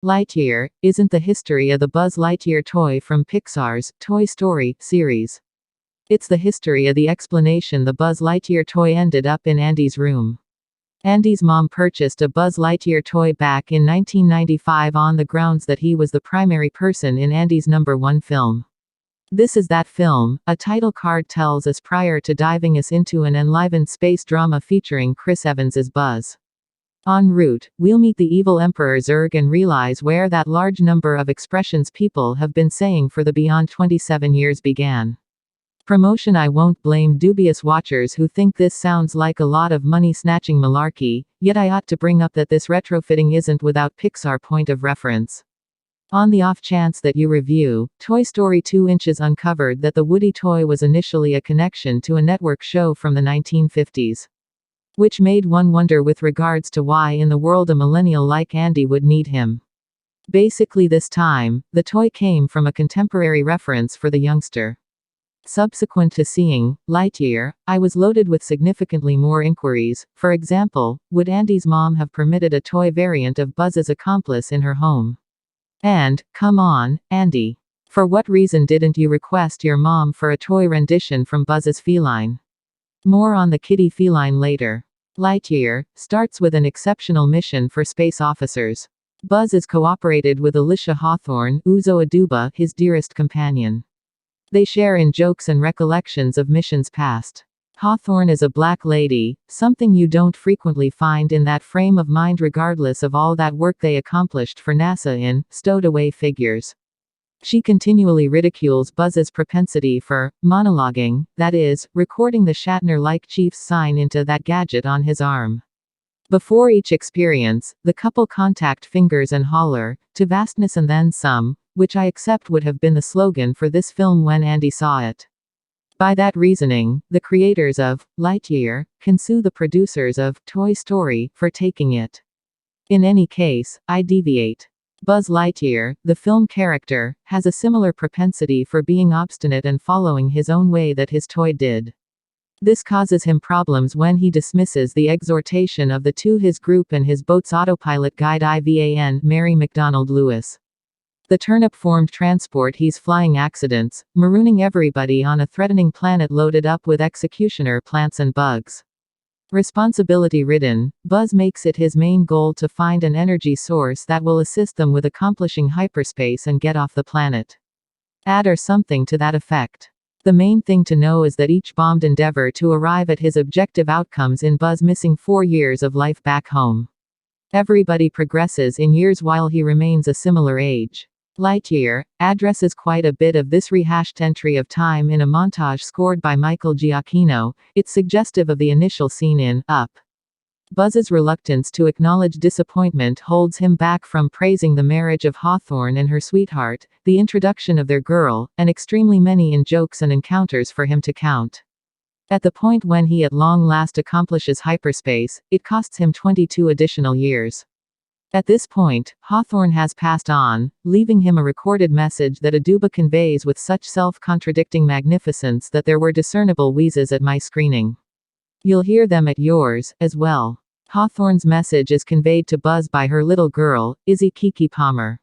Lightyear isn't the history of the Buzz Lightyear toy from Pixar's Toy Story series. It's the history of the explanation the Buzz Lightyear toy ended up in Andy's room. Andy's mom purchased a Buzz Lightyear toy back in 1995 on the grounds that he was the primary person in Andy's #1 film. This is that film, a title card tells us, prior to diving us into an enlivened space drama featuring Chris Evans as Buzz. En route, we'll meet the evil Emperor Zurg and realize where that large number of expressions people have been saying for the beyond 27 years began. Promotion. I won't blame dubious watchers who think this sounds like a lot of money-snatching malarkey, yet I ought to bring up that this retrofitting isn't without Pixar point of reference. On the off chance that you review Toy Story 2 Inches uncovered that the Woody toy was initially a connection to a network show from the 1950s. Which made one wonder with regards to why in the world a millennial like Andy would need him. Basically this time, the toy came from a contemporary reference for the youngster. Subsequent to seeing Lightyear, I was loaded with significantly more inquiries. For example, would Andy's mom have permitted a toy variant of Buzz's accomplice in her home? And, come on, Andy. For what reason didn't you request your mom for a toy rendition from Buzz's feline? More on the kitty feline later. Lightyear starts with an exceptional mission for space officers. Buzz is cooperated with Alicia Hawthorne, Uzo Aduba, his dearest companion. They share in jokes and recollections of missions past. Hawthorne is a black lady, something you don't frequently find in that frame of mind regardless of all that work they accomplished for NASA in Stowed Away Figures. She continually ridicules Buzz's propensity for monologuing, that is, recording the Shatner-like Chief's sign into that gadget on his arm. Before each experience, the couple contact fingers and holler, to vastness and then some, which I accept would have been the slogan for this film when Andy saw it. By that reasoning, the creators of Lightyear can sue the producers of Toy Story for taking it. In any case, I deviate. Buzz Lightyear, the film character, has a similar propensity for being obstinate and following his own way that his toy did. This causes him problems when he dismisses the exhortation of the to his group and his boat's autopilot guide Ivan Mary McDonald Lewis. The turnip-formed transport he's flying accidents, marooning everybody on a threatening planet loaded up with executioner plants and bugs. Responsibility-ridden, Buzz makes it his main goal to find an energy source that will assist them with accomplishing hyperspace and get off the planet. Add or something to that effect. The main thing to know is that each bombed endeavor to arrive at his objective outcomes in Buzz missing 4 years of life back home. Everybody progresses in years while he remains a similar age. Lightyear addresses quite a bit of this rehashed entry of time in a montage scored by Michael Giacchino. It's suggestive of the initial scene in Up. Buzz's reluctance to acknowledge disappointment holds him back from praising the marriage of Hawthorne and her sweetheart, the introduction of their girl, and extremely many in-jokes and encounters for him to count. At the point when he at long last accomplishes hyperspace, it costs him 22 additional years. At this point, Hawthorne has passed on, leaving him a recorded message that Aduba conveys with such self-contradicting magnificence that there were discernible wheezes at my screening. You'll hear them at yours, as well. Hawthorne's message is conveyed to Buzz by her little girl, Izzy Kiki Palmer.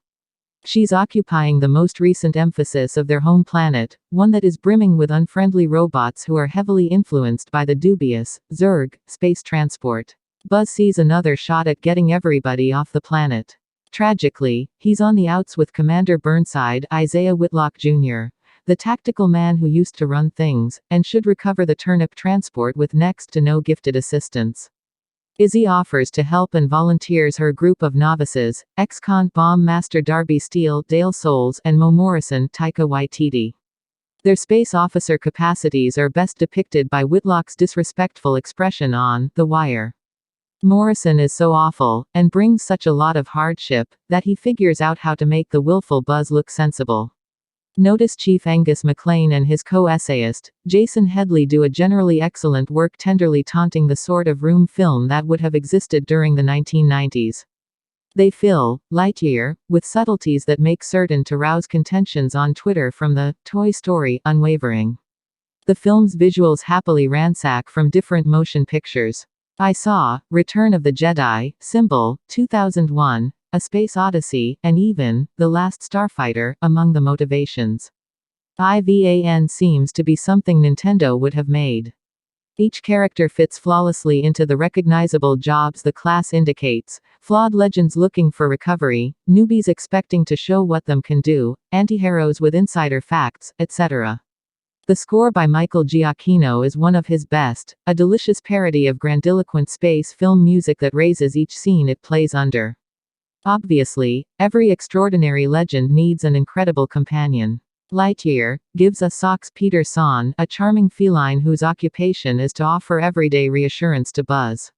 She's occupying the most recent emphasis of their home planet, one that is brimming with unfriendly robots who are heavily influenced by the dubious Zurg space transport. Buzz sees another shot at getting everybody off the planet. Tragically, he's on the outs with Commander Burnside, Isaiah Whitlock Jr., the tactical man who used to run things, and should recover the turnip transport with next to no gifted assistance. Izzy offers to help and volunteers her group of novices, ex-con bomb master Darby Steele, Dale Soules, and Mo Morrison, Taika Waititi. Their space officer capacities are best depicted by Whitlock's disrespectful expression on The Wire. Morrison is so awful, and brings such a lot of hardship, that he figures out how to make the willful Buzz look sensible. Notice Chief Angus MacLean and his co-essayist, Jason Headley do a generally excellent work tenderly taunting the sort of room film that would have existed during the 1990s. They fill Lightyear with subtleties that make certain to rouse contentions on Twitter from the Toy Story unwavering. The film's visuals happily ransack from different motion pictures. I saw Return of the Jedi, Symbol, 2001, A Space Odyssey, and even The Last Starfighter, among the motivations. IVAN seems to be something Nintendo would have made. Each character fits flawlessly into the recognizable jobs the class indicates: flawed legends looking for recovery, newbies expecting to show what them can do, antiheroes with insider facts, etc. The score by Michael Giacchino is one of his best, a delicious parody of grandiloquent space film music that raises each scene it plays under. Obviously, every extraordinary legend needs an incredible companion. Lightyear gives us Sox Peter Son, a charming feline whose occupation is to offer everyday reassurance to Buzz.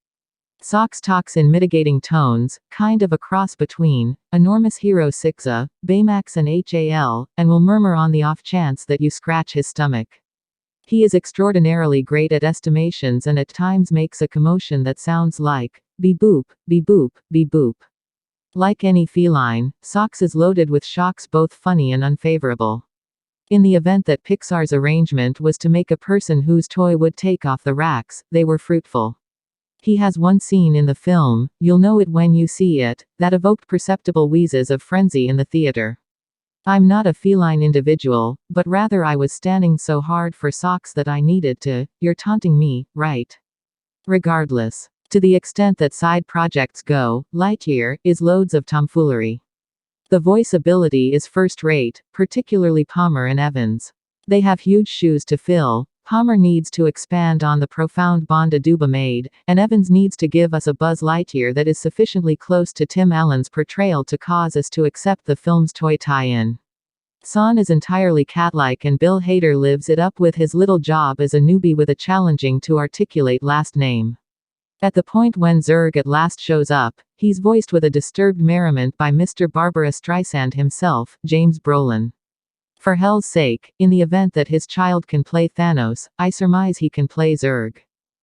Sox talks in mitigating tones, kind of a cross between enormous hero Sixa, Baymax and HAL, and will murmur on the off chance that you scratch his stomach. He is extraordinarily great at estimations and at times makes a commotion that sounds like beep boop, beep boop, beep boop. Like any feline, Sox is loaded with shocks both funny and unfavorable. In the event that Pixar's arrangement was to make a person whose toy would take off the racks, they were fruitful. He has one scene in the film, you'll know it when you see it, that evoked perceptible wheezes of frenzy in the theater. I'm not a feline individual, but rather I was standing so hard for Sox that I needed to. You're taunting me, right? Regardless. To the extent that side projects go, Lightyear is loads of tomfoolery. The voice ability is first-rate, particularly Palmer and Evans. They have huge shoes to fill. Palmer needs to expand on the profound bond Aduba made, and Evans needs to give us a Buzz Lightyear that is sufficiently close to Tim Allen's portrayal to cause us to accept the film's toy tie-in. Son is entirely cat-like and Bill Hader lives it up with his little job as a newbie with a challenging to articulate last name. At the point when Zurg at last shows up, he's voiced with a disturbed merriment by Mr. Barbara Streisand himself, James Brolin. For hell's sake, in the event that his child can play Thanos, I surmise he can play Zurg.